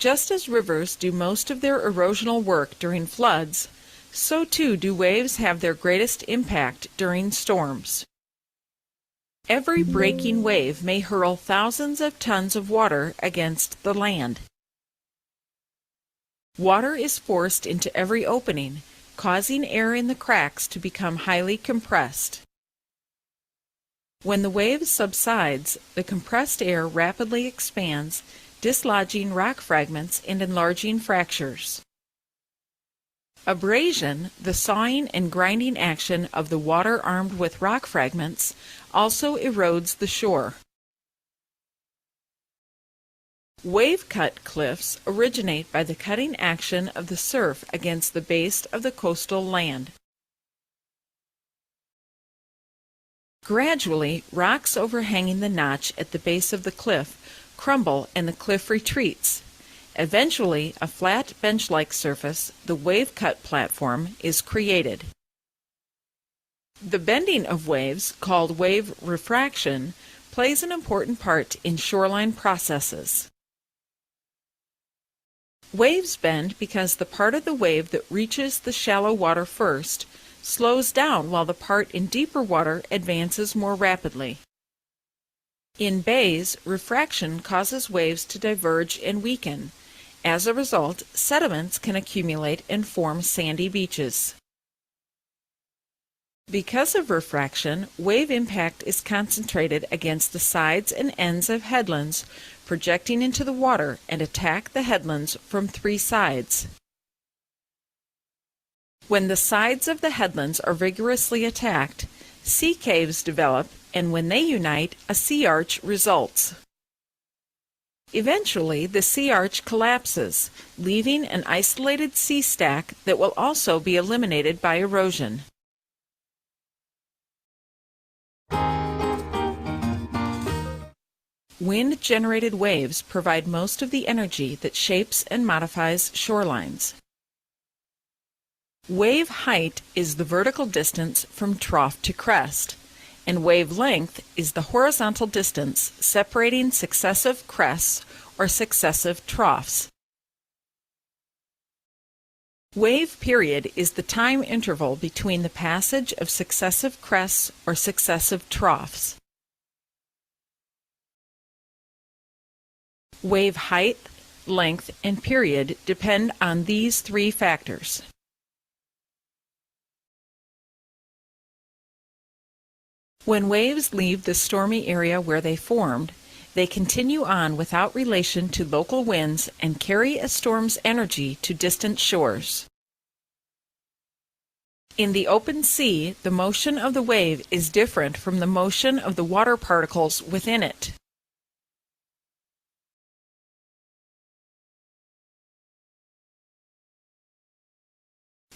Just as rivers do most of their erosional work during floods, so too do waves have their greatest impact during storms. Every breaking wave may hurl thousands of tons of water against the land. Water is forced into every opening, causing air in the cracks to become highly compressed. When the wave subsides, the compressed air rapidly expands, dislodging rock fragments and enlarging fractures. Abrasion, the sawing and grinding action of the water armed with rock fragments, also erodes the shore. Wave-cut cliffs originate by the cutting action of the surf against the base of the coastal land. Gradually, rocks overhanging the notch at the base of the cliff crumble and the cliff retreats. Eventually, a flat bench-like surface, the wave-cut platform, is created. The bending of waves, called wave refraction, plays an important part in shoreline processes. Waves bend because the part of the wave that reaches the shallow water first slows down while the part in deeper water advances more rapidly. In bays, refraction causes waves to diverge and weaken. As a result, sediments can accumulate and form sandy beaches. Because of refraction, wave impact is concentrated against the sides and ends of headlands, projecting into the water and attack the headlands from three sides. When the sides of the headlands are vigorously attacked, sea caves develop, and when they unite, a sea arch results. Eventually, the sea arch collapses, leaving an isolated sea stack that will also be eliminated by erosion. Wind-generated waves provide most of the energy that shapes and modifies shorelines. Wave height is the vertical distance from trough to crest, and wave length is the horizontal distance separating successive crests or successive troughs. Wave period is the time interval between the passage of successive crests or successive troughs. Wave height, length, and period depend on these three factors. When waves leave the stormy area where they formed, they continue on without relation to local winds and carry a storm's energy to distant shores. In the open sea, the motion of the wave is different from the motion of the water particles within it.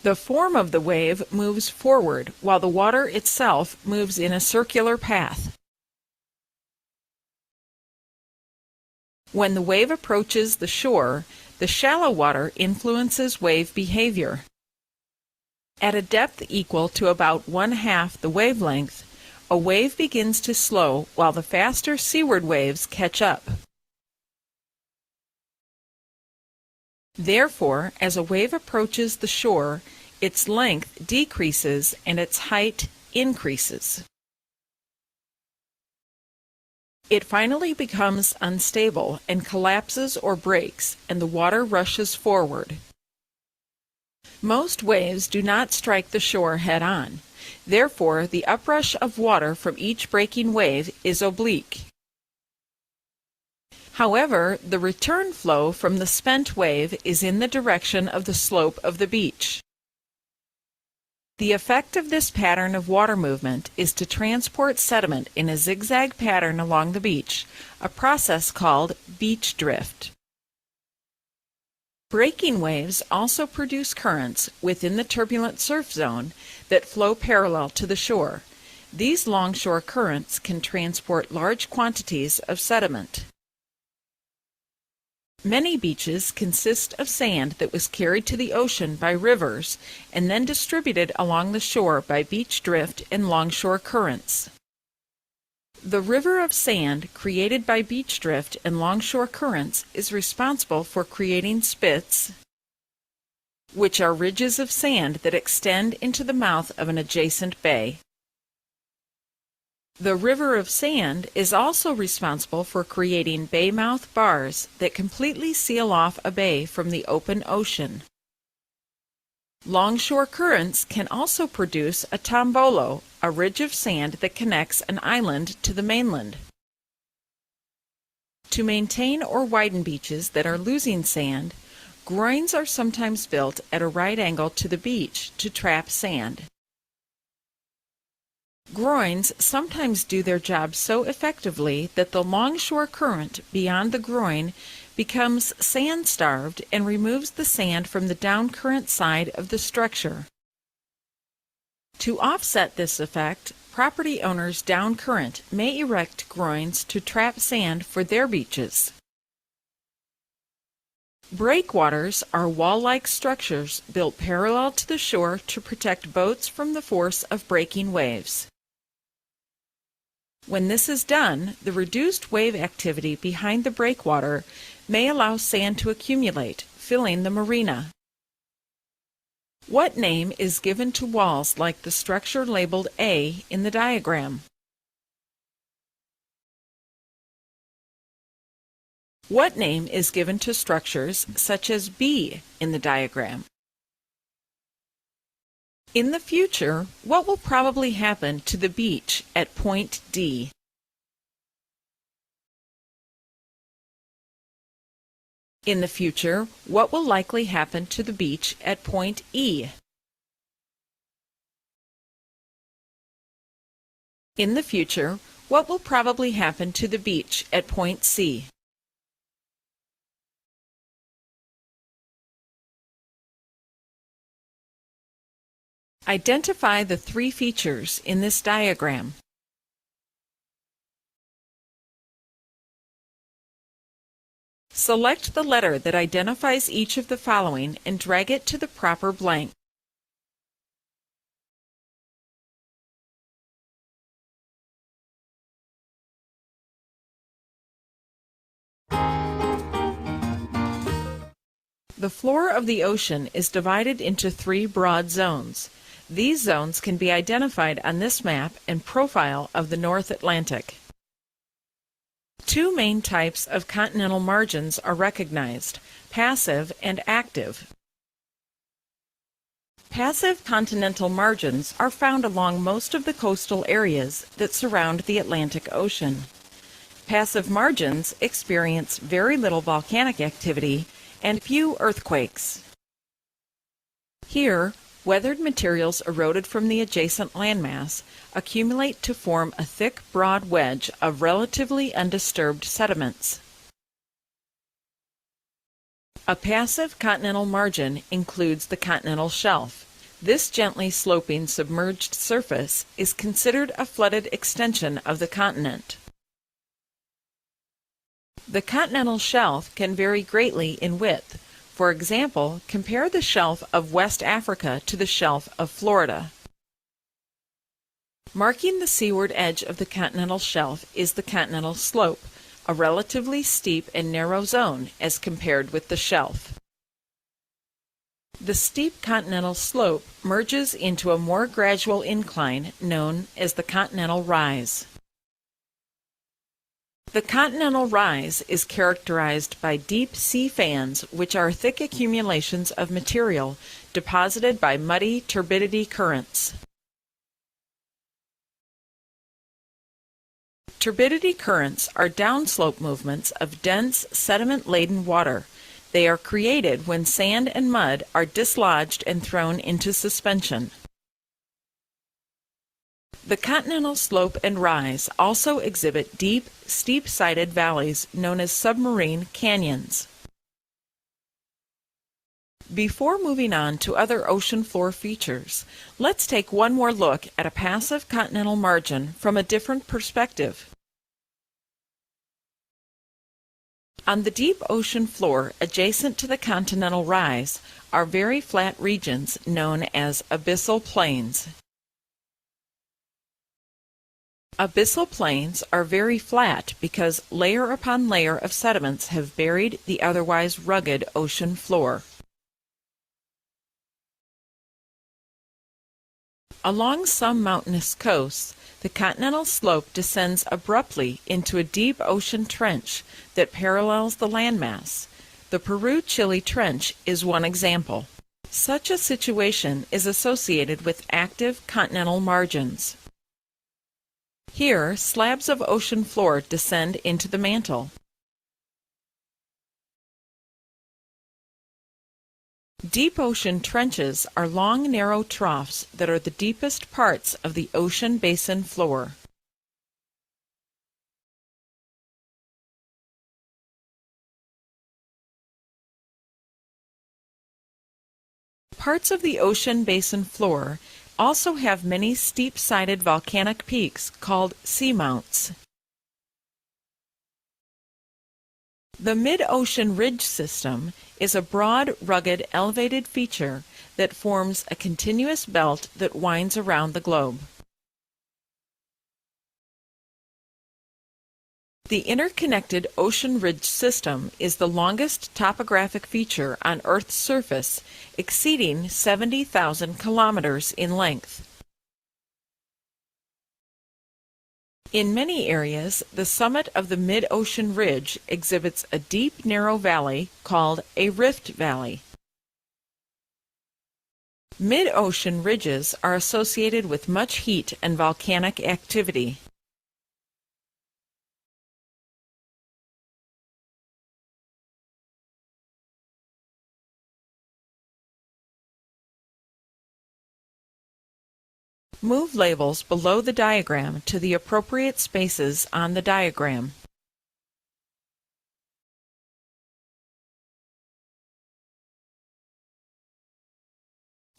The form of the wave moves forward, while the water itself moves in a circular path. When the wave approaches the shore, the shallow water influences wave behavior. At a depth equal to about 1/2 the wavelength, a wave begins to slow while the faster seaward waves catch up. Therefore, as a wave approaches the shore, its length decreases and its height increases. It finally becomes unstable and collapses or breaks, and the water rushes forward. Most waves do not strike the shore head-on. Therefore, the uprush of water from each breaking wave is oblique. However, the return flow from the spent wave is in the direction of the slope of the beach. The effect of this pattern of water movement is to transport sediment in a zigzag pattern along the beach, a process called beach drift. Breaking waves also produce currents within the turbulent surf zone that flow parallel to the shore. These longshore currents can transport large quantities of sediment. Many beaches consist of sand that was carried to the ocean by rivers and then distributed along the shore by beach drift and longshore currents. The river of sand created by beach drift and longshore currents is responsible for creating spits, which are ridges of sand that extend into the mouth of an adjacent bay. The river of sand is also responsible for creating bay mouth bars that completely seal off a bay from the open ocean. Longshore currents can also produce a tombolo, a ridge of sand that connects an island to the mainland. To maintain or widen beaches that are losing sand, groins are sometimes built at a right angle to the beach to trap sand. Groins sometimes do their job so effectively that the longshore current beyond the groin becomes sand-starved and removes the sand from the downcurrent side of the structure. To offset this effect, property owners downcurrent may erect groins to trap sand for their beaches. Breakwaters are wall-like structures built parallel to the shore to protect boats from the force of breaking waves. When this is done, the reduced wave activity behind the breakwater may allow sand to accumulate, filling the marina. What name is given to walls like the structure labeled A in the diagram? What name is given to structures such as B in the diagram? In the future, what will probably happen to the beach at point D? In the future, what will likely happen to the beach at point E? In the future, what will probably happen to the beach at point C? Identify the three features in this diagram. Select the letter that identifies each of the following and drag it to the proper blank. The floor of the ocean is divided into three broad zones. These zones can be identified on this map and profile of the North Atlantic. Two main types of continental margins are recognized: passive and active. Passive continental margins are found along most of the coastal areas that surround the Atlantic Ocean. Passive margins experience very little volcanic activity and few earthquakes. Here, weathered materials eroded from the adjacent landmass accumulate to form a thick, broad wedge of relatively undisturbed sediments. A passive continental margin includes the continental shelf. This gently sloping submerged surface is considered a flooded extension of the continent. The continental shelf can vary greatly in width. For example, compare the shelf of West Africa to the shelf of Florida. Marking the seaward edge of the continental shelf is the continental slope, a relatively steep and narrow zone as compared with the shelf. The steep continental slope merges into a more gradual incline known as the continental rise. The continental rise is characterized by deep sea fans, which are thick accumulations of material deposited by muddy turbidity currents. Turbidity currents are downslope movements of dense, sediment-laden water. They are created when sand and mud are dislodged and thrown into suspension. The continental slope and rise also exhibit deep, steep-sided valleys known as submarine canyons. Before moving on to other ocean floor features, let's take one more look at a passive continental margin from a different perspective. On the deep ocean floor adjacent to the continental rise are very flat regions known as abyssal plains. Abyssal plains are very flat because layer upon layer of sediments have buried the otherwise rugged ocean floor. Along some mountainous coasts, the continental slope descends abruptly into a deep ocean trench that parallels the landmass. The Peru-Chile Trench is one example. Such a situation is associated with active continental margins. Here, slabs of ocean floor descend into the mantle. Deep ocean trenches are long, narrow troughs that are the deepest parts of the ocean basin floor. Parts of the ocean basin floor also have many steep-sided volcanic peaks called seamounts. The mid-ocean ridge system is a broad, rugged, elevated feature that forms a continuous belt that winds around the globe. The interconnected ocean ridge system is the longest topographic feature on Earth's surface, exceeding 70,000 kilometers in length. In many areas, the summit of the mid-ocean ridge exhibits a deep, narrow valley called a rift valley. Mid-ocean ridges are associated with much heat and volcanic activity. Move labels below the diagram to the appropriate spaces on the diagram.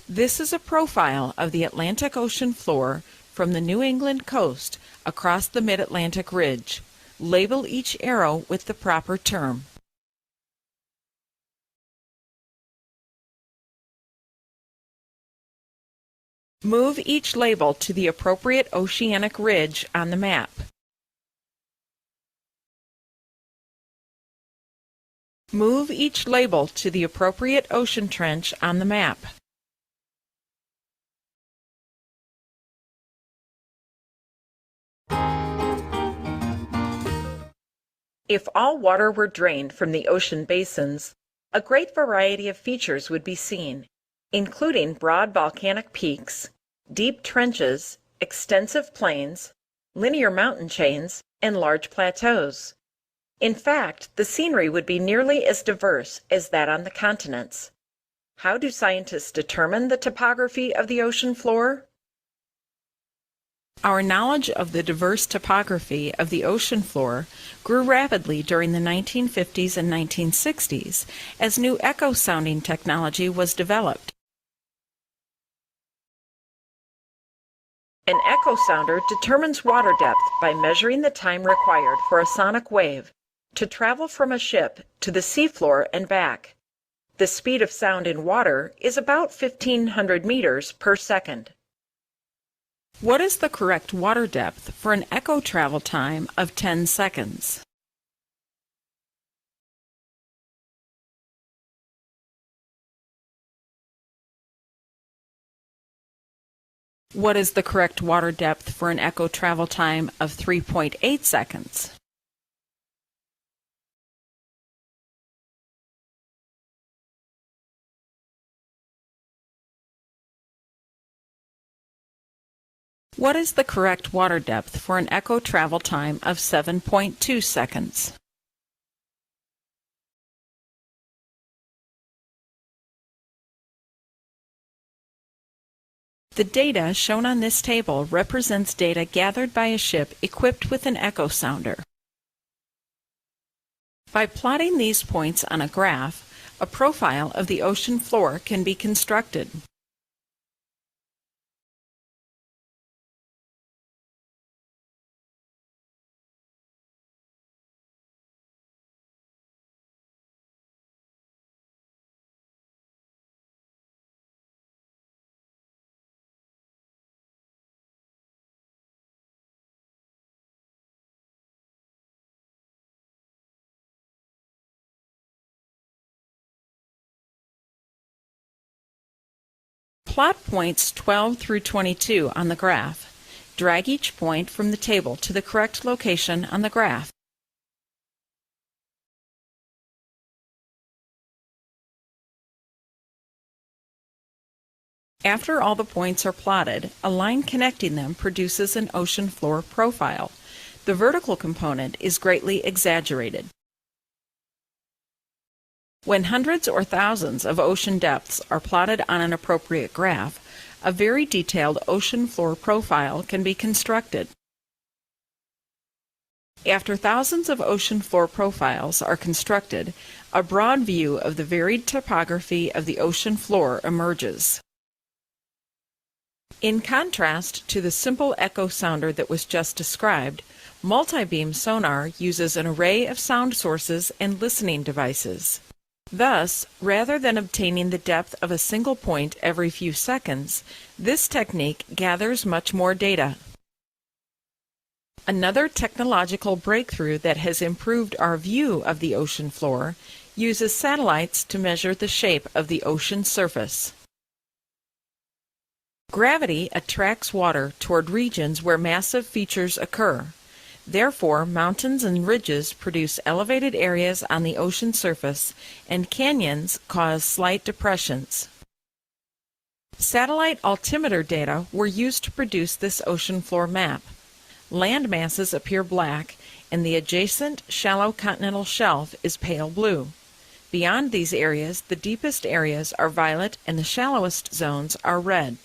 This is a profile of the Atlantic Ocean floor from the New England coast across the Mid-Atlantic Ridge. Label each arrow with the proper term. Move each label to the appropriate oceanic ridge on the map. Move each label to the appropriate ocean trench on the map. If all water were drained from the ocean basins, a great variety of features would be seen, including broad volcanic peaks, deep trenches, extensive plains, linear mountain chains, and large plateaus. In fact, the scenery would be nearly as diverse as that on the continents. How do scientists determine the topography of the ocean floor? Our knowledge of the diverse topography of the ocean floor grew rapidly during the 1950s and 1960s as new echo sounding technology was developed. An echo sounder determines water depth by measuring the time required for a sonic wave to travel from a ship to the seafloor and back. The speed of sound in water is about 1,500 meters per second. What is the correct water depth for an echo travel time of 10 seconds? What is the correct water depth for an echo travel time of 3.8 seconds? What is the correct water depth for an echo travel time of 7.2 seconds? The data shown on this table represents data gathered by a ship equipped with an echo sounder. By plotting these points on a graph, a profile of the ocean floor can be constructed. Plot points 12 through 22 on the graph. Drag each point from the table to the correct location on the graph. After all the points are plotted, a line connecting them produces an ocean floor profile. The vertical component is greatly exaggerated. When hundreds or thousands of ocean depths are plotted on an appropriate graph, a very detailed ocean floor profile can be constructed. After thousands of ocean floor profiles are constructed, a broad view of the varied topography of the ocean floor emerges. In contrast to the simple echo sounder that was just described, multi-beam sonar uses an array of sound sources and listening devices. Thus, rather than obtaining the depth of a single point every few seconds, this technique gathers much more data. Another technological breakthrough that has improved our view of the ocean floor uses satellites to measure the shape of the ocean surface. Gravity attracts water toward regions where massive features occur. Therefore, mountains and ridges produce elevated areas on the ocean surface, and canyons cause slight depressions. Satellite altimeter data were used to produce this ocean floor map. Land masses appear black, and the adjacent shallow continental shelf is pale blue. Beyond these areas, the deepest areas are violet and the shallowest zones are red.